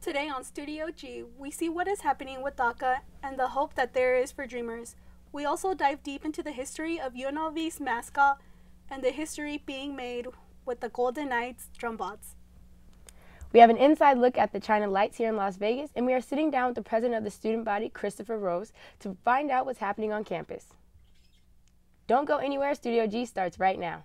Today on Studio G, we see what is happening with DACA and the hope that there is for dreamers. We also dive deep into the history of UNLV's mascot and the history being made with the Golden Knights Drumbots. We have an inside look at the China Lights here in Las Vegas, and we are sitting down with the president of the student body, Christopher Rose, to find out what's happening on campus. Don't go anywhere. Studio G starts right now.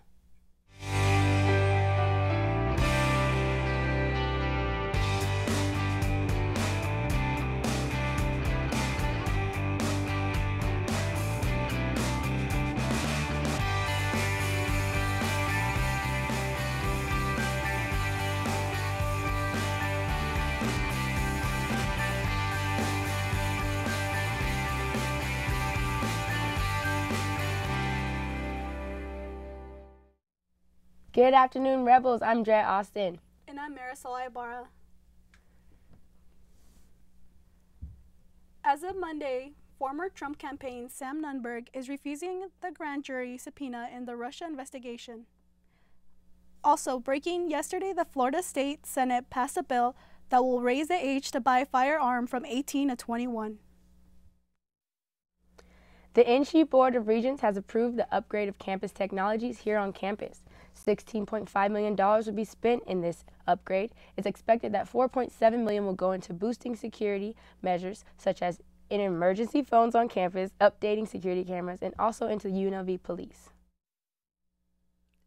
Good afternoon, Rebels. I'm Dre Austin. And I'm Marisol Ibarra. As of Monday, former Trump campaign Sam Nunberg is refusing the grand jury subpoena in the Russia investigation. Also, breaking yesterday, the Florida State Senate passed a bill that will raise the age to buy a firearm from 18 to 21. The NSHE Board of Regents has approved the upgrade of campus technologies here on campus. $16.5 million will be spent in this upgrade. It's expected that $4.7 million will go into boosting security measures such as in emergency phones on campus, updating security cameras, and also into UNLV police.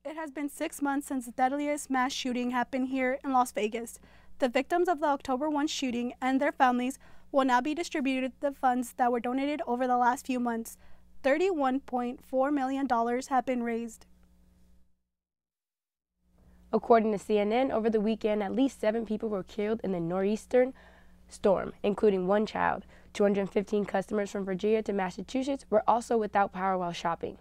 It has been 6 months since the deadliest mass shooting happened here in Las Vegas. The victims of the October 1 shooting and their families will now be distributed the funds that were donated over the last few months. $31.4 million have been raised. According to CNN, over the weekend, at least 7 people were killed in the nor'easter storm, including 1 child. 215 customers from Virginia to Massachusetts were also without power while shopping.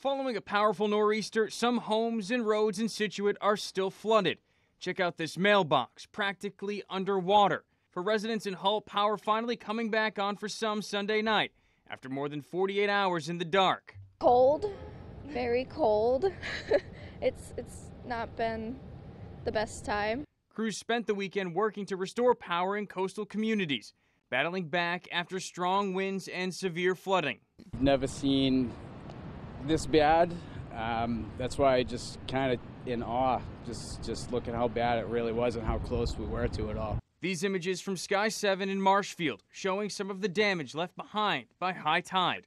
Following a powerful nor'easter, some homes and roads in Scituate are still flooded. Check out this mailbox, practically underwater. For residents in Hull, power finally coming back on for some Sunday night after more than 48 hours in the dark. Cold, very cold. It's not been the best time. Crews spent the weekend working to restore power in coastal communities, battling back after strong winds and severe flooding. Never seen this bad. That's why I just kind of in awe, just looking how bad it really was and how close we were to it all. These images from Sky 7 in Marshfield showing some of the damage left behind by high tide.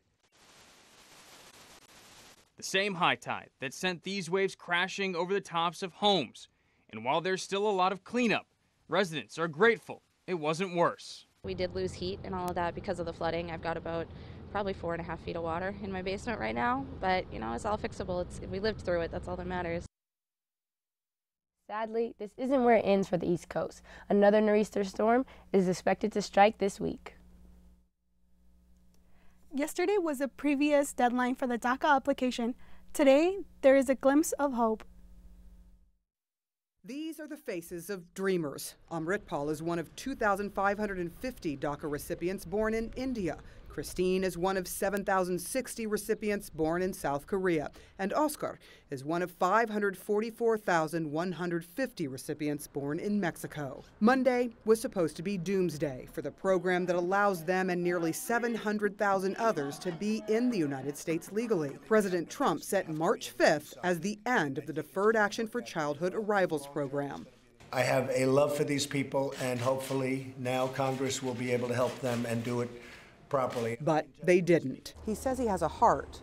The same high tide that sent these waves crashing over the tops of homes. And while there's still a lot of cleanup, residents are grateful it wasn't worse. We did lose heat and all of that because of the flooding. I've got about probably 4.5 feet of water in my basement right now, but you know, it's all fixable. We lived through it, that's all that matters. Sadly, this isn't where it ends for the East Coast. Another nor'easter storm is expected to strike this week. Yesterday was the previous deadline for the DACA application. Today, there is a glimpse of hope. These are the faces of dreamers. Amritpal is one of 2,550 DACA recipients born in India. Christine is one of 7,060 recipients born in South Korea. And Oscar is one of 544,150 recipients born in Mexico. Monday was supposed to be doomsday for the program that allows them and nearly 700,000 others to be in the United States legally. President Trump set March 5th as the end of the Deferred Action for Childhood Arrivals program. I have a love for these people, and hopefully now Congress will be able to help them and do it properly. But they didn't. He says he has a heart,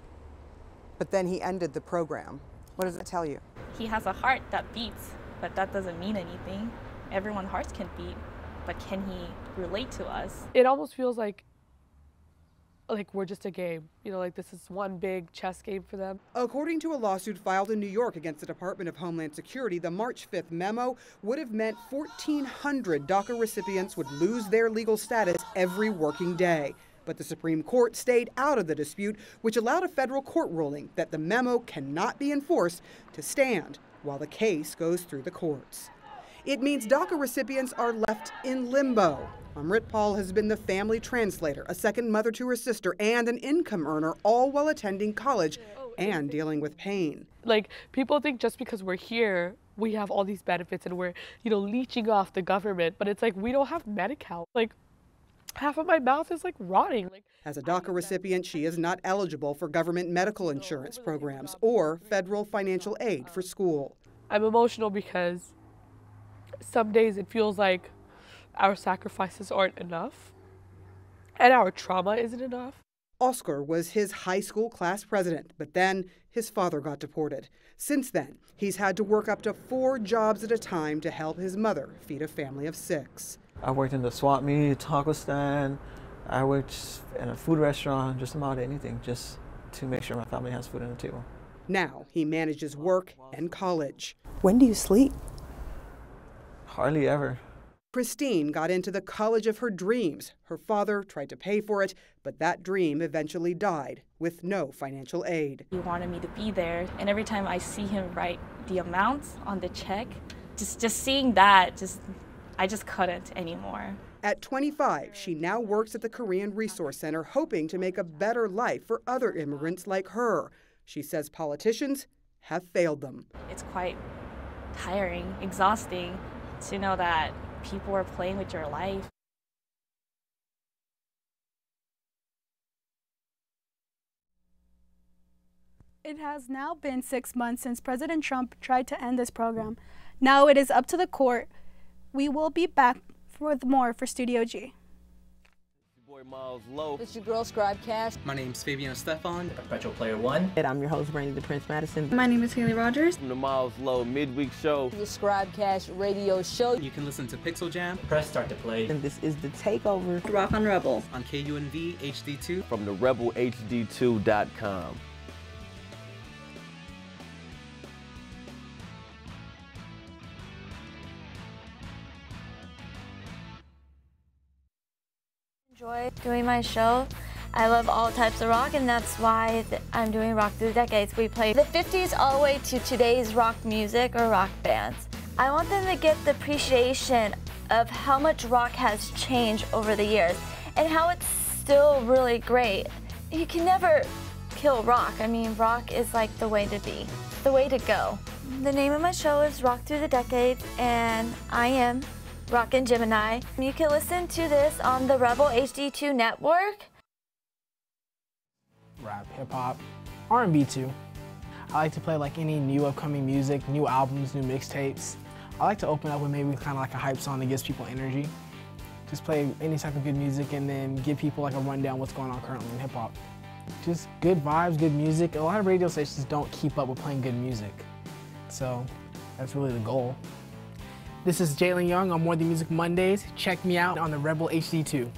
but then he ended the program. What does it tell you? He has a heart that beats, but that doesn't mean anything. Everyone's hearts can beat, but can he relate to us? It almost feels like we're just a game. You know, like this is one big chess game for them. According to a lawsuit filed in New York against the Department of Homeland Security, the March 5th memo would have meant 1,400 DACA recipients would lose their legal status every working day. But the Supreme Court stayed out of the dispute, which allowed a federal court ruling that the memo cannot be enforced to stand while the case goes through the courts. It means DACA recipients are left in limbo. Amritpal has been the family translator, a second mother to her sister, and an income earner, all while attending college and dealing with pain. Like, people think just because we're here, we have all these benefits and we're, you know, leeching off the government, but it's like we don't have Medi-Cal. Like, half of my mouth is like rotting. As a DACA recipient, she is not eligible for government medical insurance programs or federal financial aid for school. I'm emotional because some days it feels like our sacrifices aren't enough and our trauma isn't enough. Oscar was his high school class president, but then his father got deported. Since then, he's had to work up to 4 jobs at a time to help his mother feed a family of 6. I worked in the swap meet, taco stand. I worked in a food restaurant, just about anything, just to make sure my family has food on the table. Now he manages work and college. When do you sleep? Hardly ever. Christine got into the college of her dreams. Her father tried to pay for it, but that dream eventually died with no financial aid. He wanted me to be there, and every time I see him write the amounts on the check, just seeing that, I just couldn't anymore. At 25, she now works at the Korean Resource Center, hoping to make a better life for other immigrants like her. She says politicians have failed them. It's quite tiring, exhausting to know that people are playing with your life. It has now been 6 months since President Trump tried to end this program. Now it is up to the court. We will be back with more for Studio G. It's your girl, Scribe Cash. My name's Fabian Stefan, Perpetual Player 1. And I'm your host, Brandy the Prince Madison. My name is Haley Rogers. From the Miles Low Midweek Show. The Scribe Cash radio show. You can listen to Pixel Jam. Press start to play. And this is the Takeover. Rock on Rebel. On KUNV-HD2. From the RebelHD2.com. Enjoy doing my show. I love all types of rock, and that's why I'm doing Rock Through the Decades. We play the 50s all the way to today's rock music or rock bands. I want them to get the appreciation of how much rock has changed over the years and how it's still really great. You can never kill rock. I mean, rock is like the way to be, the way to go. The name of my show is Rock Through the Decades, and I am Rockin' Gemini. You can listen to this on the Rebel HD2 network. Rap, hip-hop, R&B too. I like to play like any new upcoming music, new albums, new mixtapes. I like to open up with maybe kind of like a hype song that gives people energy. Just play any type of good music and then give people like a rundown what's going on currently in hip-hop. Just good vibes, good music. A lot of radio stations don't keep up with playing good music. So that's really the goal. This is Jalen Young on More Than Music Mondays. Check me out on the Rebel HD2.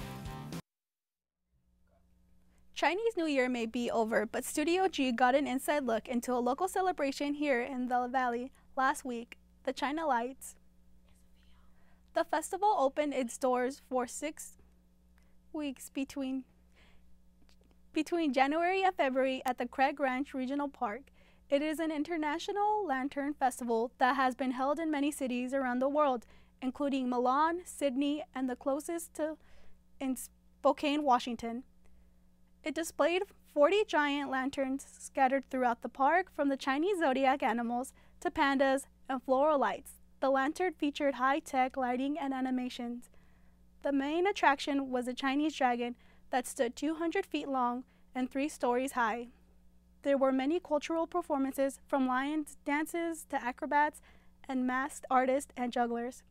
Chinese New Year may be over, but Studio G got an inside look into a local celebration here in the Valley last week, the China Lights. The festival opened its doors for 6 weeks between January and February at the Craig Ranch Regional Park. It is an international lantern festival that has been held in many cities around the world, including Milan, Sydney, and the closest to in Spokane, Washington. It displayed 40 giant lanterns scattered throughout the park, from the Chinese zodiac animals to pandas and floral lights. The lantern featured high-tech lighting and animations. The main attraction was a Chinese dragon that stood 200 feet long and 3 stories high. There were many cultural performances, from lion dances to acrobats and masked artists and jugglers.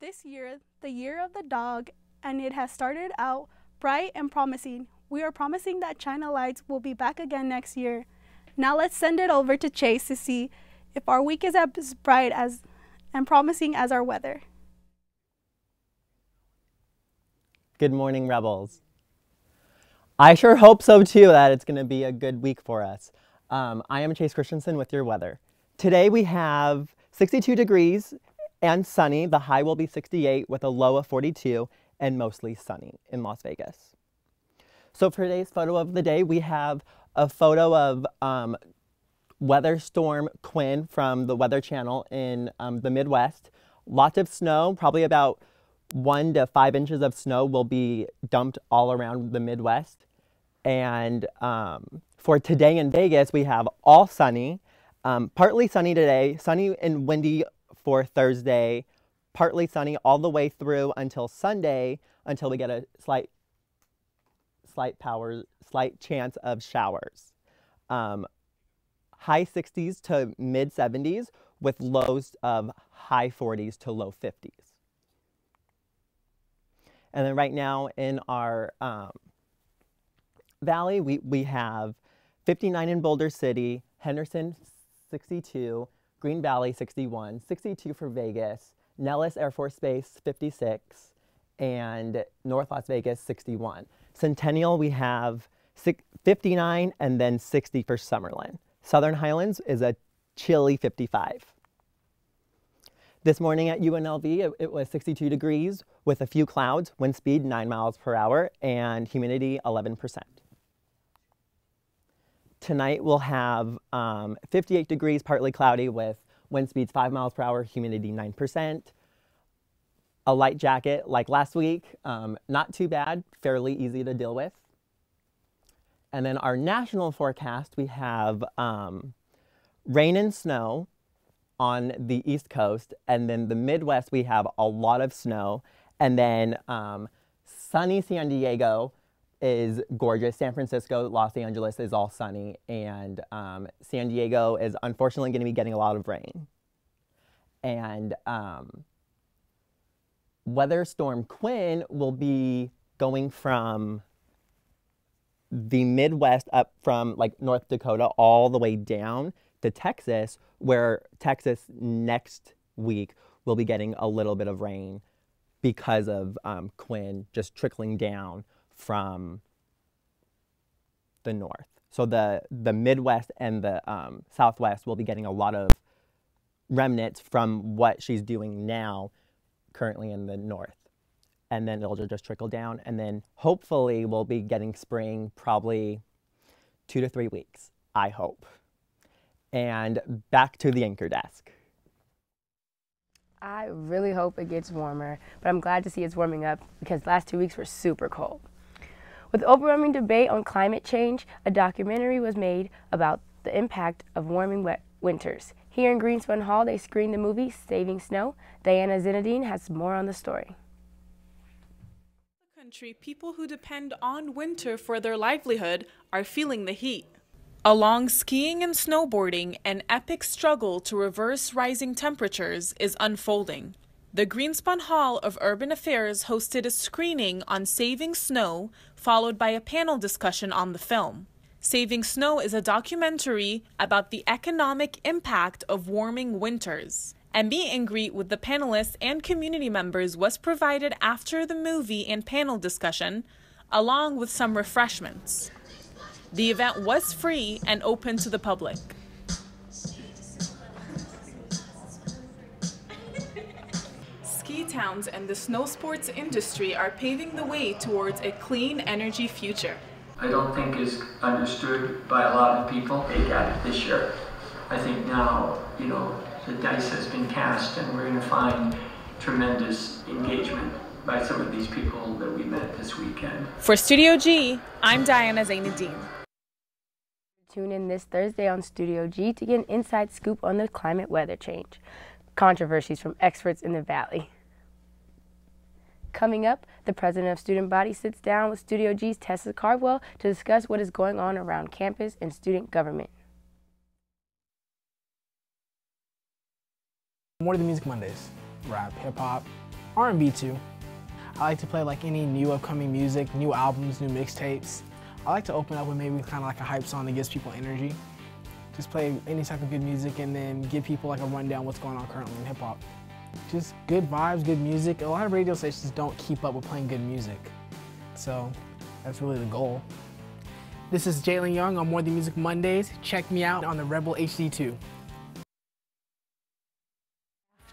This year, the year of the dog, and it has started out bright and promising. We are promising that China Lights will be back again next year. Now let's send it over to Chase to see if our week is as bright as and promising as our weather. Good morning, Rebels. I sure hope so too, that it's going to be a good week for us. I am Chase Christensen with your weather. Today we have 62 degrees and sunny. The high will be 68 with a low of 42, and mostly sunny in Las Vegas. So for today's photo of the day, we have a photo of Weather Storm Quinn from the Weather Channel in the Midwest. Lots of snow, probably about 1 to 5 inches of snow will be dumped all around the Midwest. And for today in Vegas, we have all sunny, partly sunny today, sunny and windy for Thursday, partly sunny all the way through until Sunday, until we get a slight chance of showers. High 60s to mid 70s with lows of high 40s to low 50s. And then right now in our valley, we have 59 in Boulder City, Henderson 62, Green Valley 61, 62 for Vegas, Nellis Air Force Base 56, and North Las Vegas 61. Centennial we have 59 and then 60 for Summerlin. Southern Highlands is a chilly 55. This morning at UNLV, it was 62 degrees with a few clouds, wind speed 9 miles per hour, and humidity 11%. Tonight we'll have 58 degrees, partly cloudy with wind speeds 5 miles per hour, humidity 9%. A light jacket like last week, not too bad, fairly easy to deal with. And then our national forecast, we have rain and snow on the East Coast, and then the Midwest we have a lot of snow, and then sunny San Diego is gorgeous. San Francisco, Los Angeles is all sunny, and San Diego is unfortunately going to be getting a lot of rain. And Weather Storm Quinn will be going from the Midwest up from like North Dakota all the way down to Texas, where Texas next week will be getting a little bit of rain because of Quinn just trickling down from the north. So the Midwest and the Southwest will be getting a lot of remnants from what she's doing now currently in the north. And then it'll just trickle down, and then hopefully we'll be getting spring probably 2 to 3 weeks, I hope. And back to the anchor desk. I really hope it gets warmer, but I'm glad to see it's warming up because the last 2 weeks were super cold. With overwhelming debate on climate change, a documentary was made about the impact of warming wet winters. Here in Greenspan Hall, they screened the movie Saving Snow. Diana Zinedine has more on the story. Country, people who depend on winter for their livelihood are feeling the heat. Along skiing and snowboarding, an epic struggle to reverse rising temperatures is unfolding. The Greenspan Hall of Urban Affairs hosted a screening on Saving Snow, followed by a panel discussion on the film. Saving Snow is a documentary about the economic impact of warming winters. A meet and greet with the panelists and community members was provided after the movie and panel discussion, along with some refreshments. The event was free and open to the public. Ski towns and the snow sports industry are paving the way towards a clean energy future. I don't think is understood by a lot of people. They got it this year. I think now, the dice has been cast, and we're going to find tremendous engagement by some of these people that we met this weekend. For Studio G, I'm Diana Zainadine. Tune in this Thursday on Studio G to get an inside scoop on the climate weather change. Controversies from experts in the Valley. Coming up, the president of Student Body sits down with Studio G's Tessa Cardwell to discuss what is going on around campus and student government. More to the Music Mondays. Rap, hip-hop, R&B too. I like to play like any new upcoming music, new albums, new mixtapes. I like to open up with maybe kind of like a hype song that gives people energy. Just play any type of good music and then give people like a rundown what's going on currently in hip-hop. Just good vibes, good music. A lot of radio stations don't keep up with playing good music. So that's really the goal. This is Jalen Young on More Than Music Mondays. Check me out on the Rebel HD2.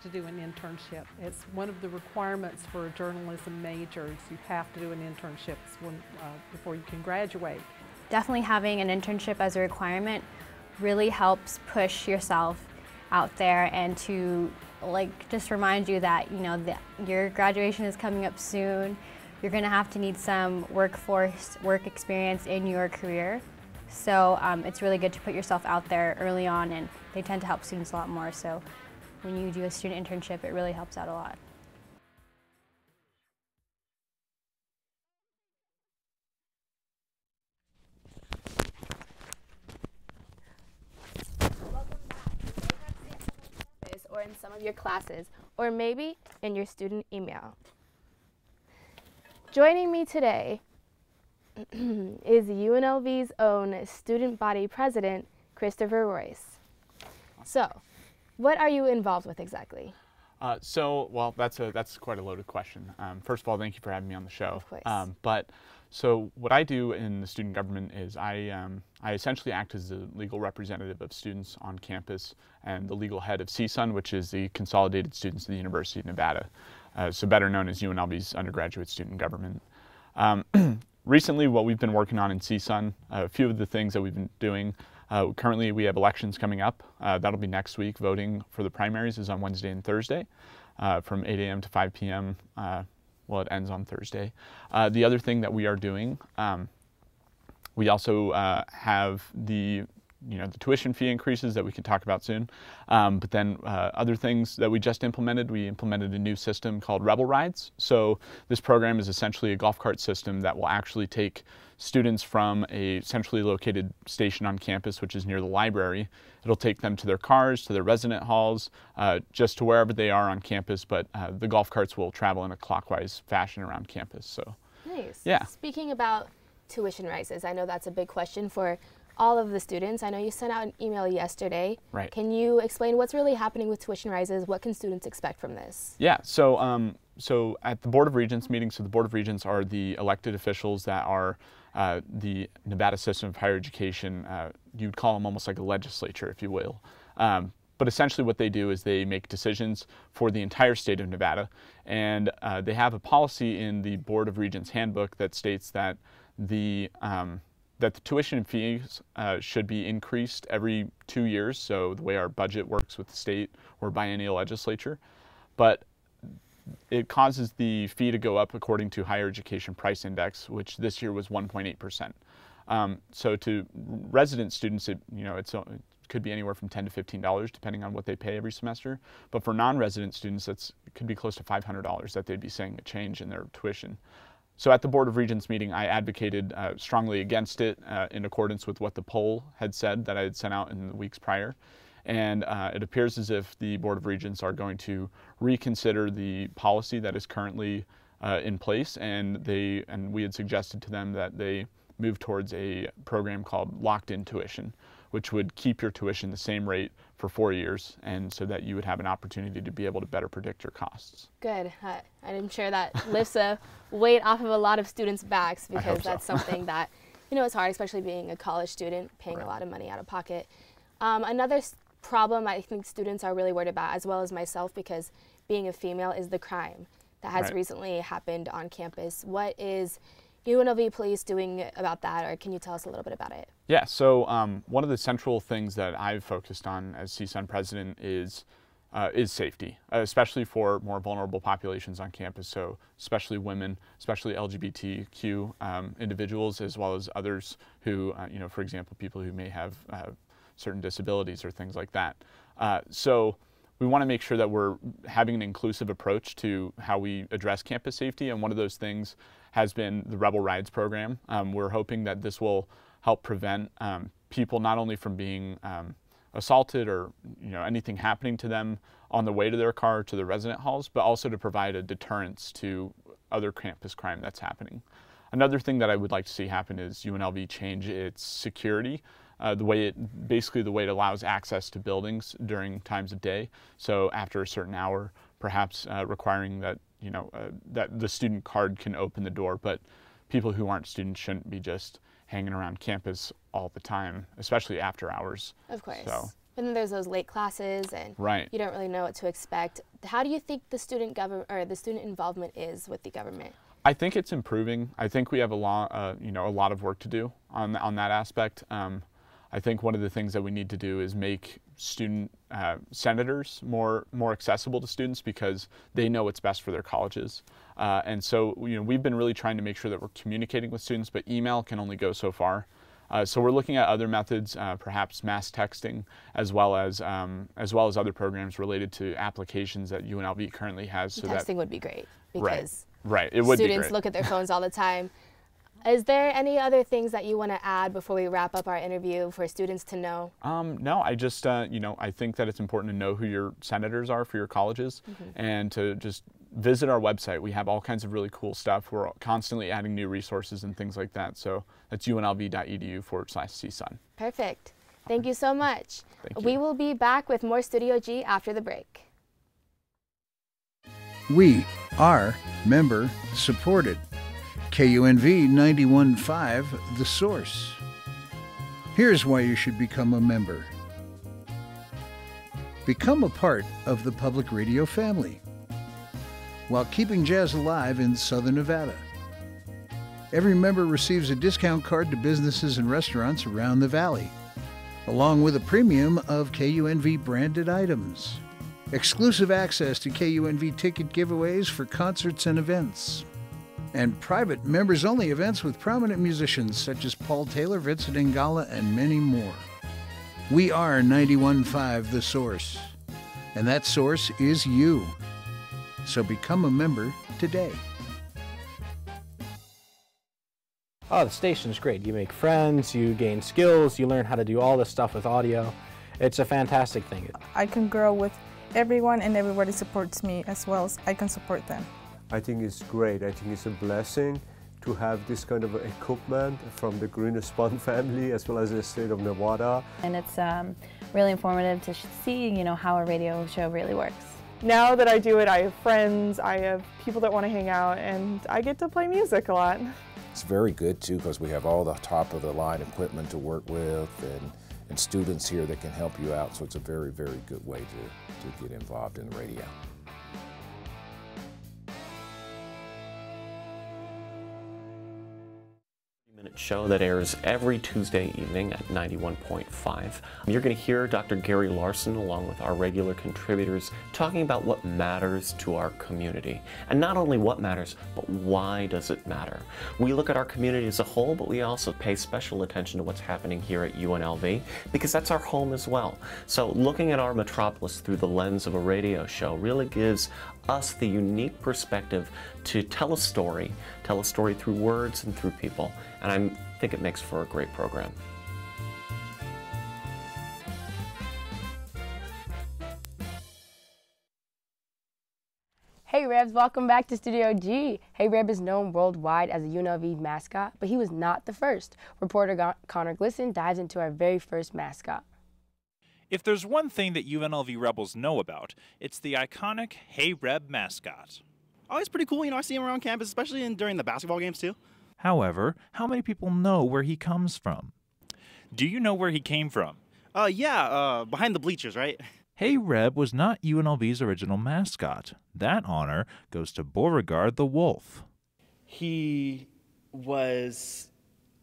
to do an internship. It's one of the requirements for journalism majors. You have to do an internship before you can graduate. Definitely having an internship as a requirement really helps push yourself out there and to just remind you that your graduation is coming up soon. You're going to have to need some work experience in your career. So it's really good to put yourself out there early on, and they tend to help students a lot more. So when you do a student internship, it really helps out a lot. Or in some of your classes, or maybe in your student email. Joining me today is UNLV's own student body president, Christopher Royce. So, what are you involved with exactly? Well, that's quite a loaded question. First of all, thank you for having me on the show. Of course. So what I do in the student government is I essentially act as the legal representative of students on campus and the legal head of CSUN, which is the Consolidated Students of the University of Nevada, so better known as UNLV's undergraduate student government. Recently, what we've been working on in CSUN, a few of the things that we've been doing, currently we have elections coming up. That'll be next week. Voting for the primaries is on Wednesday and Thursday from 8 a.m. to 5 p.m. Well, it ends on Thursday. The other thing that we are doing, we also have the tuition fee increases that we can talk about soon. But then other things that we just implemented, we implemented a new system called Rebel Rides. So this program is essentially a golf cart system that will actually take students from a centrally located station on campus, which is near the library. It'll take them to their cars, to their resident halls, just to wherever they are on campus, but the golf carts will travel in a clockwise fashion around campus. So, nice. Yeah. Speaking about tuition rises, I know that's a big question for all of the students. I know you sent out an email yesterday. Right. Can you explain what's really happening with tuition rises? What can students expect from this? Yeah, so at the Board of Regents meeting, so the Board of Regents are the elected officials that are the Nevada system of higher education. You'd call them almost like a legislature, if you will. But essentially what they do is they make decisions for the entire state of Nevada. And they have a policy in the Board of Regents handbook that states that the tuition fees should be increased every 2 years, so the way our budget works with the state or biennial legislature. But it causes the fee to go up according to Higher Education Price Index, which this year was 1.8%. So to resident students, it could be anywhere from $10 to $15, depending on what they pay every semester. But for non-resident students, it could be close to $500 that they'd be seeing a change in their tuition. So at the Board of Regents meeting, I advocated strongly against it in accordance with what the poll had said that I had sent out in the weeks prior. And it appears as if the Board of Regents are going to reconsider the policy that is currently in place, and we had suggested to them that they move towards a program called locked-in tuition, which would keep your tuition the same rate for 4 years, and so that you would have an opportunity to be able to better predict your costs. Good. I'm sure that lifts a weight off of a lot of students' backs, because that's something that it's hard, especially being a college student, paying a lot of money out of pocket. Another problem I think students are really worried about, as well as myself, because being a female, is the crime that has recently happened on campus. What is UNLV Police doing about that, or can you tell us a little bit about it? Yeah, so one of the central things that I've focused on as CSUN president is safety, especially for more vulnerable populations on campus, so especially women, especially LGBTQ individuals, as well as others who, for example, people who may have certain disabilities or things like that. So we want to make sure that we're having an inclusive approach to how we address campus safety, and one of those things has been the Rebel Rides program. We're hoping that this will help prevent people not only from being assaulted or anything happening to them on the way to their car to the resident halls, but also to provide a deterrence to other campus crime that's happening. Another thing that I would like to see happen is UNLV change its security. The way it allows access to buildings during times of day. So after a certain hour, perhaps requiring that that the student card can open the door, but people who aren't students shouldn't be just hanging around campus all the time, especially after hours. Of course. So, But then there's those late classes, and you don't really know what to expect. How do you think the student involvement is with the government? I think it's improving. I think we have a lot of work to do on that aspect. I think one of the things that we need to do is make student senators more accessible to students, because they know what's best for their colleges. And so we've been really trying to make sure that we're communicating with students, but email can only go so far. So we're looking at other methods, perhaps mass texting, as well as other programs related to applications that UNLV currently has. So texting would be great, because it would be students look at their phones all the time. Is there any other things that you want to add before we wrap up our interview for students to know? No, I just, I think that it's important to know who your senators are for your colleges, and to just visit our website. We have all kinds of really cool stuff. We're constantly adding new resources and things like that. So that's unlv.edu/csun. Perfect. Thank you so much. Thank you. We will be back with more Studio G after the break. We are member supported. KUNV 91.5, The Source. Here's why you should become a member. Become a part of the public radio family while keeping jazz alive in Southern Nevada. Every member receives a discount card to businesses and restaurants around the valley, along with a premium of KUNV branded items. Exclusive access to KUNV ticket giveaways for concerts and events. And private members-only events with prominent musicians such as Paul Taylor, Vincent Ingala, and many more. We are 91.5 The Source, and that source is you. So become a member today. Oh, the station's great. You make friends, you gain skills, you learn how to do all this stuff with audio. It's a fantastic thing. I can grow with everyone, and everybody supports me as well as I can support them. I think it's great. I think it's a blessing to have this kind of equipment from the Green Spun family as well as the state of Nevada. And it's really informative to see, how a radio show really works. Now that I do it, I have friends, I have people that want to hang out, and I get to play music a lot. It's very good too, because we have all the top of the line equipment to work with, and students here that can help you out. So it's a very, very good way to get involved in the radio. Show that airs every Tuesday evening at 91.5. You're going to hear Dr. Gary Larson along with our regular contributors talking about what matters to our community. And not only what matters, but why does it matter? We look at our community as a whole, but we also pay special attention to what's happening here at UNLV, because that's our home as well. So looking at our metropolis through the lens of a radio show really gives us the unique perspective to tell a story through words and through people, and I think it makes for a great program. Hey Rebs, welcome back to Studio G. Hey Reb is known worldwide as a UNLV mascot, but he was not the first. Reporter Connor Glisson dives into our very first mascot. If there's one thing that UNLV Rebels know about, it's the iconic Hey Reb mascot. Oh, he's pretty cool. I see him around campus, especially during the basketball games too. However, how many people know where he comes from? Do you know where he came from? Behind the bleachers, right? Hey Reb was not UNLV's original mascot. That honor goes to Beauregard the Wolf. He was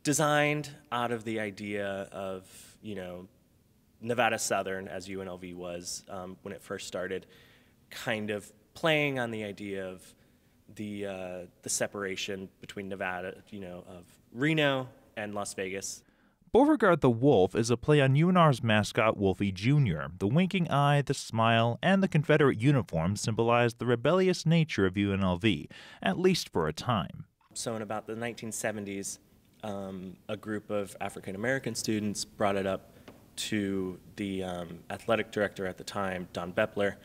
designed out of the idea of, Nevada Southern, as UNLV was when it first started, kind of playing on the idea of the separation between Nevada, of Reno and Las Vegas. Beauregard the Wolf is a play on UNR's mascot Wolfie Jr. The winking eye, the smile, and the Confederate uniform symbolize the rebellious nature of UNLV, at least for a time. So in about the 1970s, a group of African-American students brought it up to the athletic director at the time, Don Bepler.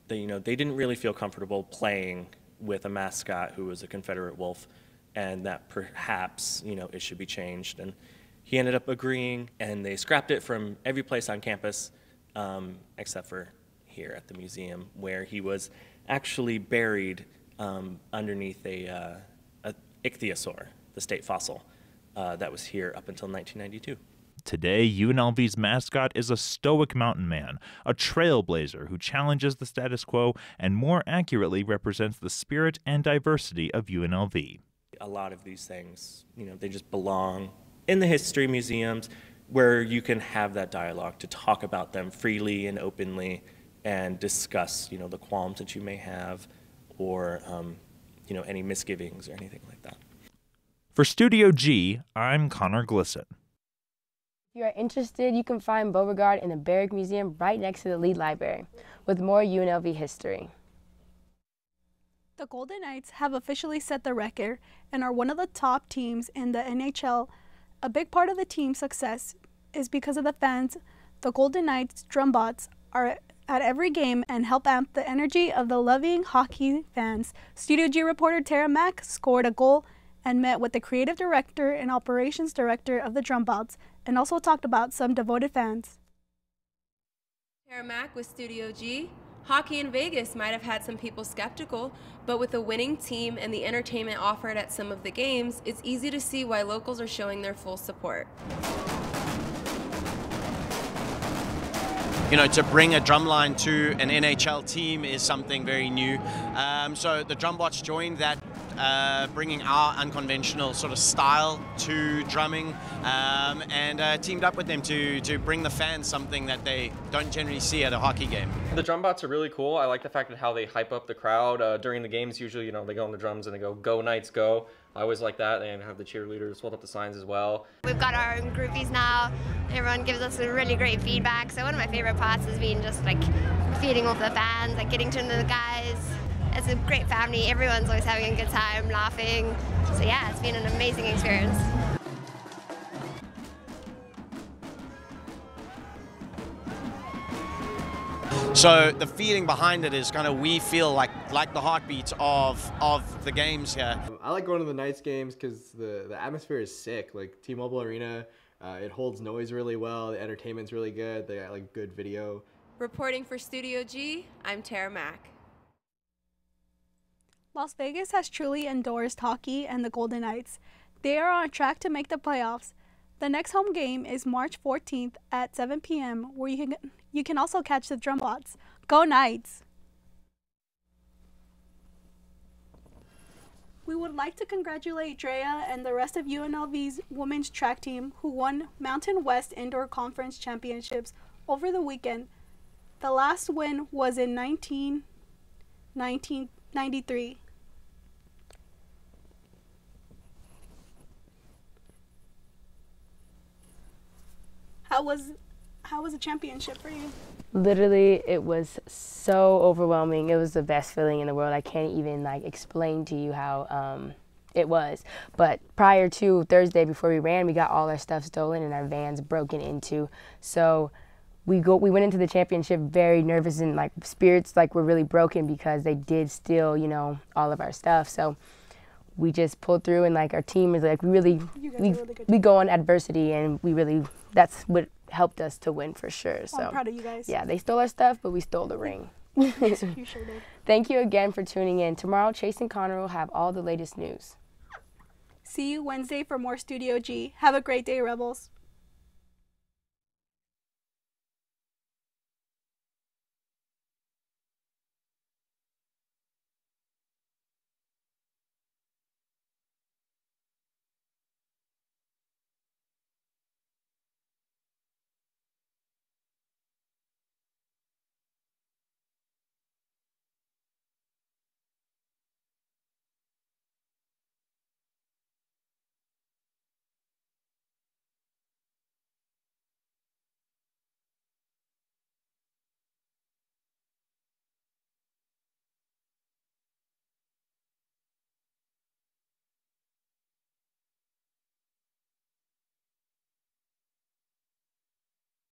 They didn't really feel comfortable playing with a mascot who was a Confederate wolf, and that perhaps, it should be changed. And he ended up agreeing, and they scrapped it from every place on campus, except for here at the museum, where he was actually buried underneath a ichthyosaur, the state fossil, that was here up until 1992. Today, UNLV's mascot is a stoic mountain man, a trailblazer who challenges the status quo and more accurately represents the spirit and diversity of UNLV. A lot of these things, they just belong in the history museums where you can have that dialogue to talk about them freely and openly and discuss, the qualms that you may have or, any misgivings or anything like that. For Studio G, I'm Connor Glissett. If you are interested, you can find Beauregard in the Barrick Museum right next to the Lee Library with more UNLV history. The Golden Knights have officially set the record and are one of the top teams in the NHL. A big part of the team's success is because of the fans. The Golden Knights Drumbots are at every game and help amp the energy of the loving hockey fans. Studio G reporter Tara Mack scored a goal and met with the creative director and operations director of the Drumbots and also talked about some devoted fans. Tara Mack with Studio G. Hockey in Vegas might have had some people skeptical, but with a winning team and the entertainment offered at some of the games, it's easy to see why locals are showing their full support. To bring a drumline to an NHL team is something very new. So the Drumbots joined that, bringing our unconventional sort of style to drumming, and teamed up with them to bring the fans something that they don't generally see at a hockey game. The Drumbots are really cool. I like the fact that how they hype up the crowd during the games. Usually, they go on the drums and they go, "Go Knights, go." I always like that, and have the cheerleaders hold up the signs as well. We've got our own groupies now. Everyone gives us really great feedback. So one of my favorite parts has been just feeding off the fans, getting to know the guys. It's a great family. Everyone's always having a good time, laughing. So yeah, it's been an amazing experience. So the feeling behind it is we feel like the heartbeats of the games here. I like going to the Knights games because the atmosphere is sick. Like T-Mobile Arena, it holds noise really well. The entertainment's really good. They got good video. Reporting for Studio G, I'm Tara Mack. Las Vegas has truly endorsed hockey and the Golden Knights. They are on track to make the playoffs. The next home game is March 14th at 7 p.m. where you can also catch the Drumbots. Go Knights! We would like to congratulate Drea and the rest of UNLV's women's track team who won Mountain West Indoor Conference Championships over the weekend. The last win was in 1993. How was the championship for you? Literally, it was so overwhelming. It was the best feeling in the world. I can't even explain to you how it was. But prior to Thursday, before we ran, we got all our stuff stolen and our vans broken into. So we went into the championship very nervous and spirits were really broken because they did steal, all of our stuff. So we just pulled through, and our team is we go on adversity, and that's what helped us to win for sure. So I'm proud of you guys. Yeah, they stole our stuff, but we stole the ring. You sure did. Thank you again for tuning in. Tomorrow, Chase and Connor will have all the latest news. See you Wednesday for more Studio G. Have a great day, Rebels.